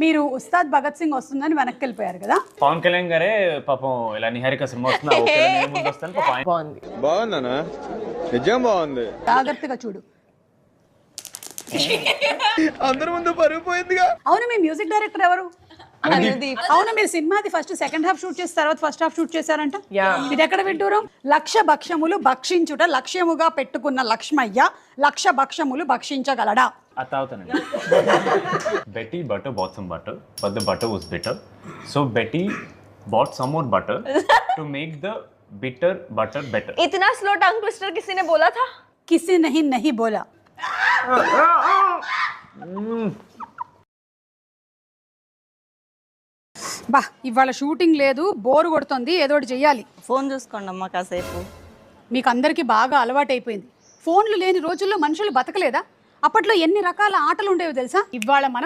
మీరు ఉస్తాద్ భగత్ సింగ్ వస్తుందని వెనక్కి వెళ్ళిపోయారు కదా. పవన్ కళ్యాణ్ గారే పాపం ఇలా నిహారిక సినిమా వస్తున్నా ముందు వస్తాను పాపం బాగుంది. బాగుందనా? నిజం బాగుంది. జాగ్రత్తగా చూడు. అందరి ముందు పరుగు పోయిందిగా. అవును, మీ మ్యూజిక్ డైరెక్టర్ ఎవరు? అనుదీప్. అవును, మీరు సినిమాది ఫస్ట్ సెకండ్ హాఫ్ షూట్ చేసి తర్వాత ఫస్ట్ హాఫ్ షూట్ చేశారంట. ఇది ఎక్కడ వింటూరం? లక్ష భక్షములు భక్షించుట లక్ష్యముగా పెట్టుకున్న లక్ష్మయ్య లక్ష భక్షములు భక్షించగలడా? అతావుతానండి. Betty butter bought some butter, but the butter was bitter. So Betty bought some more butter to make the bitter butter better. इतना स्लो टंग ट्विस्टर किसी ने बोला था? కిసి నహి నహి బోలా. బా, ఇవాళ షూటింగ్ లేదు, బోరు కొడుతుంది, ఏదో ఒకటి చెయ్యాలి. ఫోన్ చూసుకోండి అమ్మా కాసేపు. మీకు అందరికీ బాగా అలవాటైపోయింది. ఫోన్లు లేని రోజుల్లో మనుషులు బతకలేదా? అప్పట్లో ఎన్ని రకాల ఆటలు ఉండేవి తెలుసా? ఇవాళ మనం